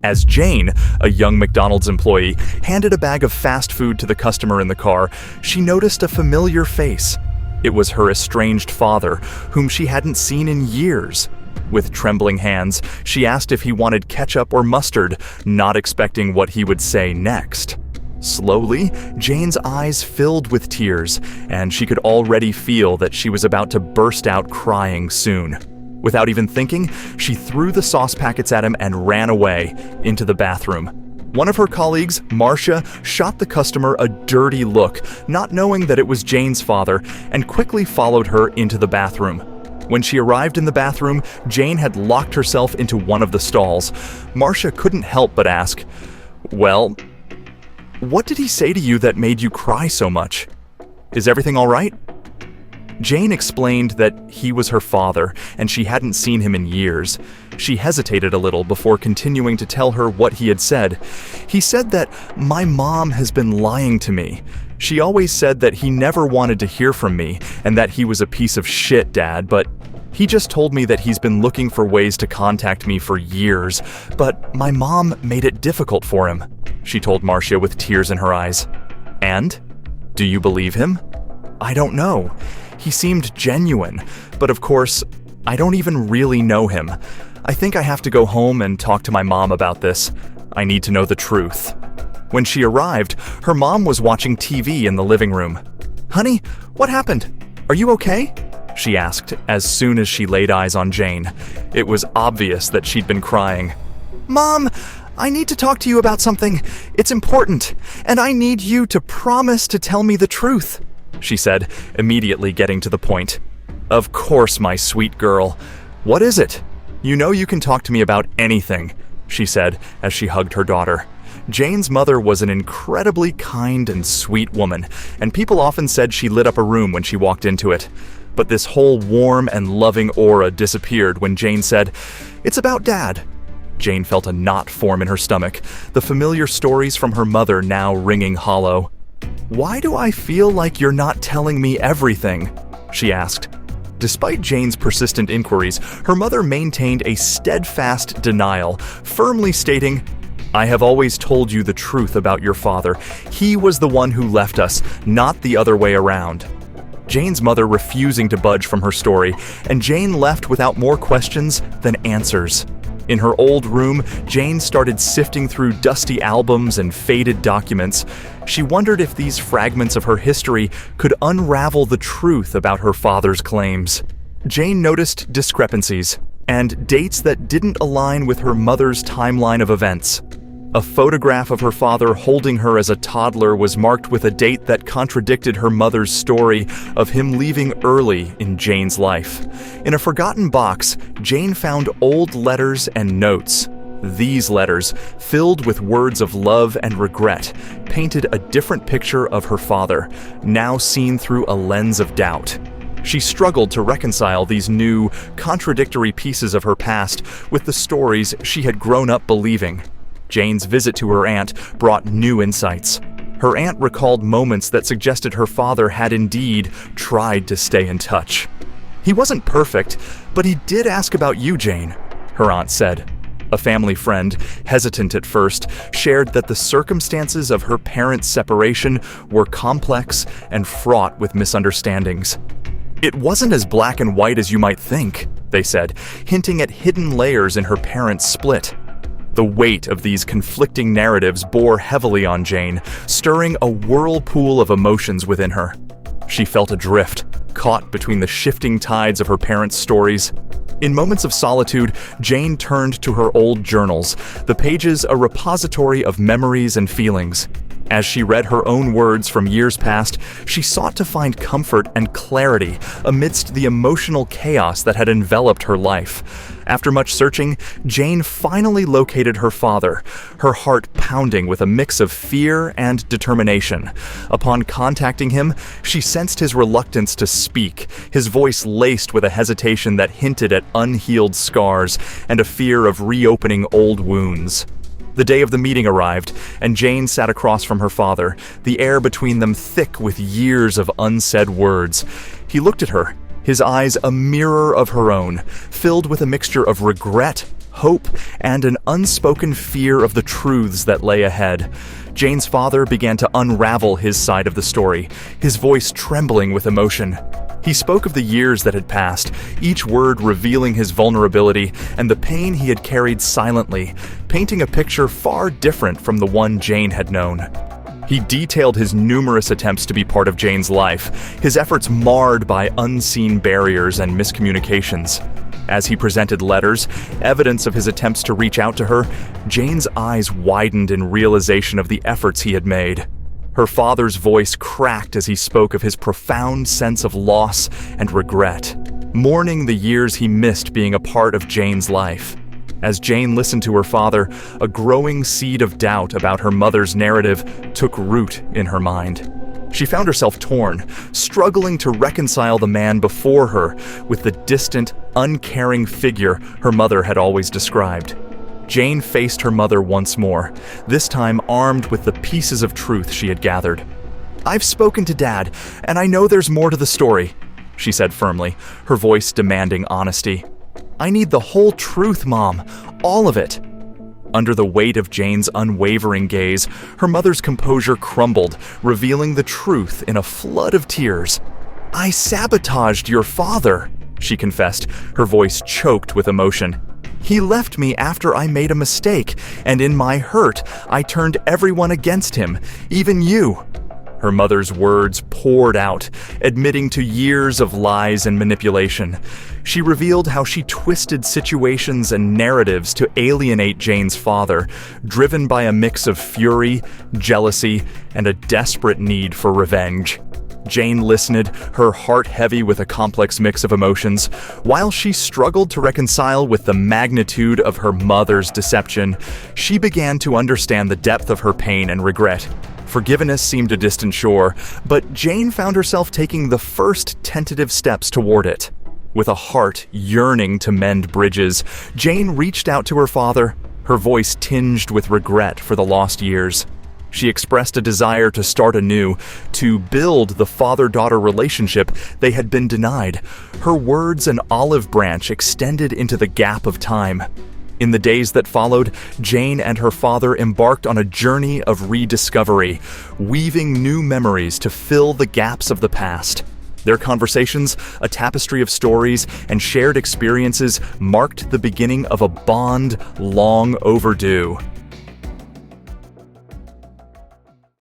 As Jane, a young McDonald's employee, handed a bag of fast food to the customer in the car, she noticed a familiar face. It was her estranged father, whom she hadn't seen in years. With trembling hands, she asked if he wanted ketchup or mustard, not expecting what he would say next. Slowly, Jane's eyes filled with tears, and she could already feel that she was about to burst out crying soon. Without even thinking, she threw the sauce packets at him and ran away into the bathroom. One of her colleagues, Marcia, shot the customer a dirty look, not knowing that it was Jane's father, and quickly followed her into the bathroom. When she arrived in the bathroom, Jane had locked herself into one of the stalls. Marcia couldn't help but ask, "Well, what did he say to you that made you cry so much? Is everything all right?" Jane explained that he was her father, and she hadn't seen him in years. She hesitated a little before continuing to tell her what he had said. He said that, "My mom has been lying to me. She always said that he never wanted to hear from me, and that he was a piece of shit, Dad, but he just told me that he's been looking for ways to contact me for years, but my mom made it difficult for him," she told Marcia with tears in her eyes. "And? Do you believe him?" "I don't know. He seemed genuine, but of course, I don't even really know him. I think I have to go home and talk to my mom about this. I need to know the truth." When she arrived, her mom was watching TV in the living room. "Honey, what happened? Are you okay?" she asked as soon as she laid eyes on Jane. It was obvious that she'd been crying. "Mom, I need to talk to you about something. It's important, and I need you to promise to tell me the truth," she said, immediately getting to the point. "Of course, my sweet girl. What is it? You know you can talk to me about anything," she said as she hugged her daughter. Jane's mother was an incredibly kind and sweet woman, and people often said she lit up a room when she walked into it. But this whole warm and loving aura disappeared when Jane said, "It's about Dad." Jane felt a knot form in her stomach, the familiar stories from her mother now ringing hollow. "Why do I feel like you're not telling me everything?" she asked. Despite Jane's persistent inquiries, her mother maintained a steadfast denial, firmly stating, "I have always told you the truth about your father. He was the one who left us, not the other way around." Jane's mother refusing to budge from her story, and Jane left without more questions than answers. In her old room, Jane started sifting through dusty albums and faded documents. She wondered if these fragments of her history could unravel the truth about her father's claims. Jane noticed discrepancies and dates that didn't align with her mother's timeline of events. A photograph of her father holding her as a toddler was marked with a date that contradicted her mother's story of him leaving early in Jane's life. In a forgotten box, Jane found old letters and notes. These letters, filled with words of love and regret, painted a different picture of her father, now seen through a lens of doubt. She struggled to reconcile these new, contradictory pieces of her past with the stories she had grown up believing. Jane's visit to her aunt brought new insights. Her aunt recalled moments that suggested her father had indeed tried to stay in touch. "He wasn't perfect, but he did ask about you, Jane," her aunt said. A family friend, hesitant at first, shared that the circumstances of her parents' separation were complex and fraught with misunderstandings. "It wasn't as black and white as you might think," they said, hinting at hidden layers in her parents' split. The weight of these conflicting narratives bore heavily on Jane, stirring a whirlpool of emotions within her. She felt adrift, caught between the shifting tides of her parents' stories. In moments of solitude, Jane turned to her old journals, the pages a repository of memories and feelings. As she read her own words from years past, she sought to find comfort and clarity amidst the emotional chaos that had enveloped her life. After much searching, Jane finally located her father, her heart pounding with a mix of fear and determination. Upon contacting him, she sensed his reluctance to speak, his voice laced with a hesitation that hinted at unhealed scars and a fear of reopening old wounds. The day of the meeting arrived, and Jane sat across from her father, the air between them thick with years of unsaid words. He looked at her, his eyes a mirror of her own, filled with a mixture of regret, hope, and an unspoken fear of the truths that lay ahead. Jane's father began to unravel his side of the story, his voice trembling with emotion. He spoke of the years that had passed, each word revealing his vulnerability and the pain he had carried silently, painting a picture far different from the one Jane had known. He detailed his numerous attempts to be part of Jane's life, his efforts marred by unseen barriers and miscommunications. As he presented letters, evidence of his attempts to reach out to her, Jane's eyes widened in realization of the efforts he had made. Her father's voice cracked as he spoke of his profound sense of loss and regret, mourning the years he missed being a part of Jane's life. As Jane listened to her father, a growing seed of doubt about her mother's narrative took root in her mind. She found herself torn, struggling to reconcile the man before her with the distant, uncaring figure her mother had always described. Jane faced her mother once more, this time armed with the pieces of truth she had gathered. "I've spoken to Dad, and I know there's more to the story," she said firmly, her voice demanding honesty. "I need the whole truth, Mom, all of it." Under the weight of Jane's unwavering gaze, her mother's composure crumbled, revealing the truth in a flood of tears. "I sabotaged your father," she confessed, her voice choked with emotion. "He left me after I made a mistake, and in my hurt, I turned everyone against him, even you." Her mother's words poured out, admitting to years of lies and manipulation. She revealed how she twisted situations and narratives to alienate Jane's father, driven by a mix of fury, jealousy, and a desperate need for revenge. Jane listened, her heart heavy with a complex mix of emotions. While she struggled to reconcile with the magnitude of her mother's deception, she began to understand the depth of her pain and regret. Forgiveness seemed a distant shore, but Jane found herself taking the first tentative steps toward it. With a heart yearning to mend bridges, Jane reached out to her father, her voice tinged with regret for the lost years. She expressed a desire to start anew, to build the father-daughter relationship they had been denied. Her words an olive branch extended into the gap of time. In the days that followed, Jane and her father embarked on a journey of rediscovery, weaving new memories to fill the gaps of the past. Their conversations, a tapestry of stories and shared experiences, marked the beginning of a bond long overdue.